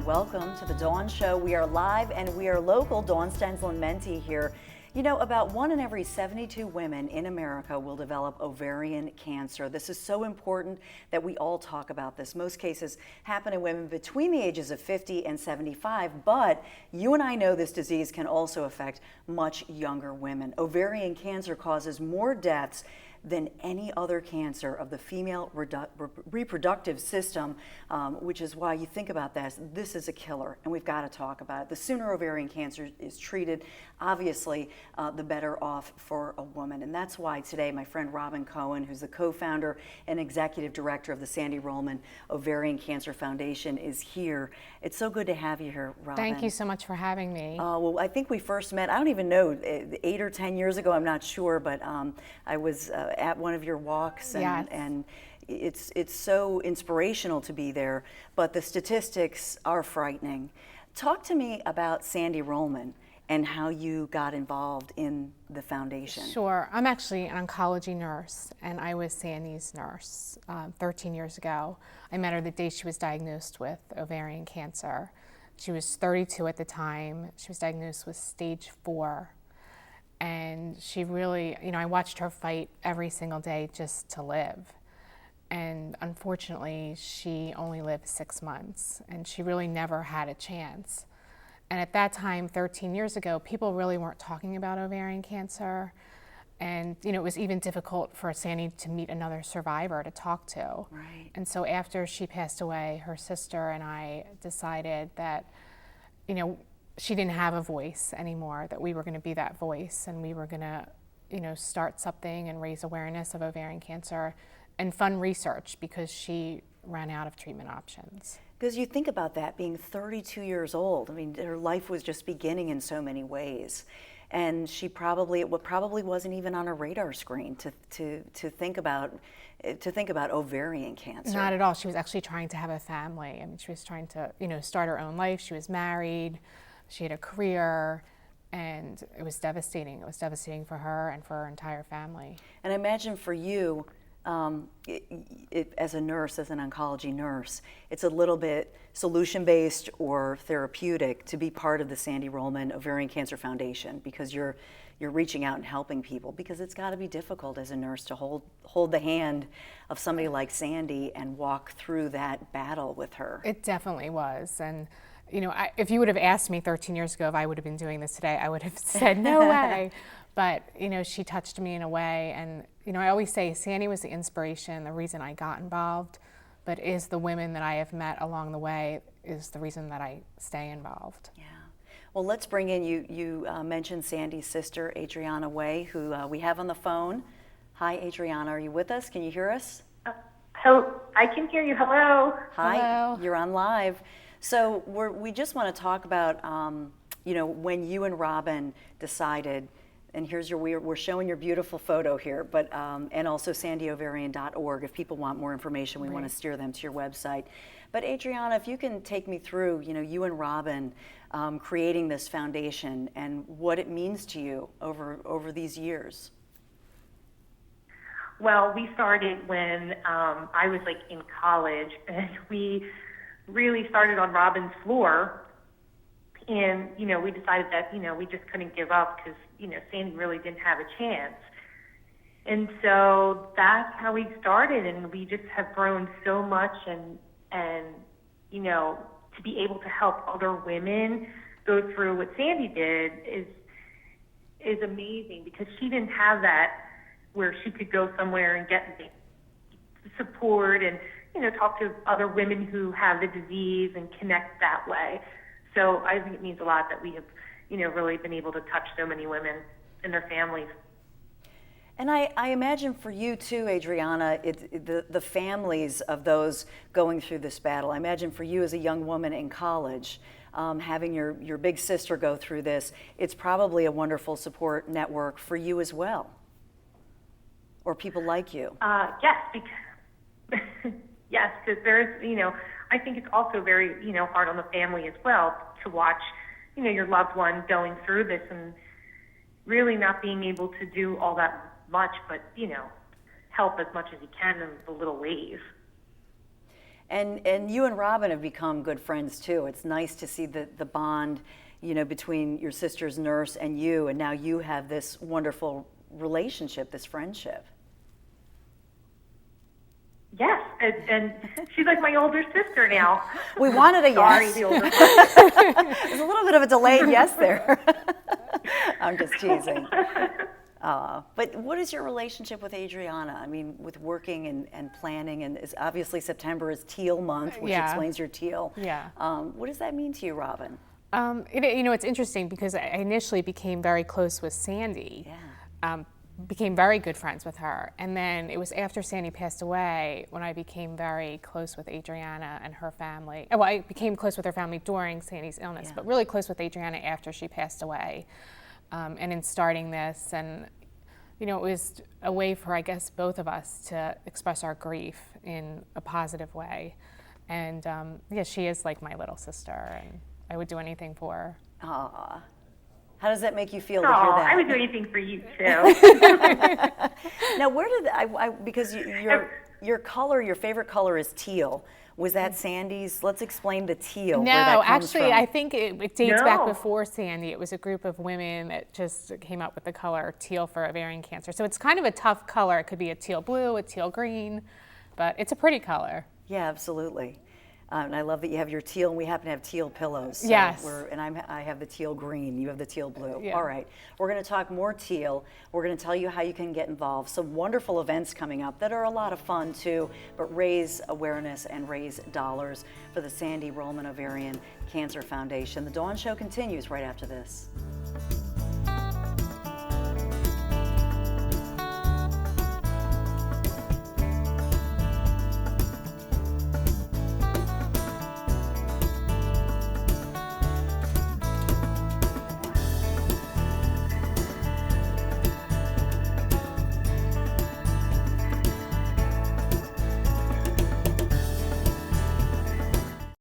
welcome to the Dawn Show. We are live and we are local. Dawn Stensland-Menti here. You know, about 1 in every 72 women in America will develop ovarian cancer. This is so important that we all talk about this. Most cases happen in women between the ages of 50 and 75, but you and I know this disease can also affect much younger women. Ovarian cancer causes more deaths than any other cancer of the female reproductive system, which is why you think about this. This is a killer, and we've got to talk about it. The sooner ovarian cancer is treated, obviously, the better off for a woman. And that's why today my friend Robin Cohen, who's the co-founder and executive director of the Sandy Rollman Ovarian Cancer Foundation, is here. It's so good to have you here, Robin. Thank you so much for having me. Well, I think we first met, I don't even know, 8 or 10 years ago, I'm not sure, but I was at one of your walks, and, yes. and it's so inspirational to be there, but the statistics are frightening. Talk to me about Sandy Rollman and how you got involved in the foundation. Sure. I'm actually an oncology nurse, and I was Sandy's nurse 13 years ago. I met her the day she was diagnosed with ovarian cancer. She was 32 at the time. She was diagnosed with stage 4. And she really, I watched her fight every single day just to live. And unfortunately, she only lived 6 months, and she really never had a chance. And at that time, 13 years ago, people really weren't talking about ovarian cancer. And, it was even difficult for Sandy to meet another survivor to talk to. Right. And so after she passed away, her sister and I decided that, she didn't have a voice anymore, that we were going to be that voice, and we were going to, start something and raise awareness of ovarian cancer and fund research, because she ran out of treatment options. Because you think about that, being 32 years old, I mean, her life was just beginning in so many ways. And she probably wasn't even on a radar screen to think about ovarian cancer. Not at all. She was actually trying to have a family. I mean, she was trying to, start her own life. She was married. She had a career, and it was devastating. It was devastating for her and for her entire family. And I imagine for you, as a nurse, as an oncology nurse, it's a little bit solution-based or therapeutic to be part of the Sandy Rollman Ovarian Cancer Foundation, because you're reaching out and helping people, because it's got to be difficult as a nurse to hold the hand of somebody like Sandy and walk through that battle with her. It definitely was. And if you would have asked me 13 years ago if I would have been doing this today, I would have said no way. But, she touched me in a way. And, I always say Sandy was the inspiration, the reason I got involved, but is the women that I have met along the way is the reason that I stay involved. Yeah. Well, let's bring in, you mentioned Sandy's sister, Adriana Way, who we have on the phone. Hi, Adriana, are you with us? Can you hear us? Hello, I can hear you. Hello. Hi, Hello. You're on live. So we just want to talk about, when you and Robin decided, and here's we're showing your beautiful photo here, but and also sandyovarian.org. If people want more information, we want to steer them to your website. But Adriana, if you can take me through, you and Robin creating this foundation and what it means to you over these years. Well, we started when I was in college, and we really started on Robin's floor. And, we decided that, we just couldn't give up because, Sandy really didn't have a chance. And so that's how we started, and we just have grown so much, and to be able to help other women go through what Sandy did is amazing, because she didn't have that where she could go somewhere and get support and, talk to other women who have the disease and connect that way. So I think it means a lot that we have, really been able to touch so many women and their families. And I imagine for you too, Adriana, the families of those going through this battle. I imagine for you as a young woman in college, having your big sister go through this, it's probably a wonderful support network for you as well, or people like you. Yes, because yes, because there's, I think it's also very, hard on the family as well to watch, your loved one going through this and really not being able to do all that much, but, help as much as you can in the little ways. And you and Robin have become good friends too. It's nice to see the bond, between your sister's nurse and you, and now you have this wonderful relationship, this friendship. Yes, and she's like my older sister now. We wanted a Sorry, yes. the older sister. There's a little bit of a delayed yes there. I'm just teasing. But what is your relationship with Adriana? I mean, with working and planning, and obviously September is Teal Month, which explains your teal. Yeah. What does that mean to you, Robin? It's interesting because I initially became very close with Sandy. Yeah. Became very good friends with her. And then it was after Sandy passed away when I became very close with Adriana and her family. Well, I became close with her family during Sandy's illness, but really close with Adriana after she passed away. And in starting this, and it was a way for, I guess, both of us to express our grief in a positive way. And she is like my little sister, and I would do anything for her. Aw. How does that make you feel to hear that? I would do anything for you too. Now, where did because your color, your favorite color is teal. Was that Sandy's? Let's explain the teal. No, where that comes actually, from. I think it dates back No. before Sandy. It was a group of women that just came up with the color teal for ovarian cancer. So it's kind of a tough color. It could be a teal blue, a teal green, but it's a pretty color. Yeah, absolutely. And I love that you have your teal, and we happen to have teal pillows. So Yes. I have the teal green, you have the teal blue. Yeah. All right, we're going to talk more teal. We're going to tell you how you can get involved. Some wonderful events coming up that are a lot of fun too, but raise awareness and raise dollars for the Sandy Rollman Ovarian Cancer Foundation. The Dawn Show continues right after this.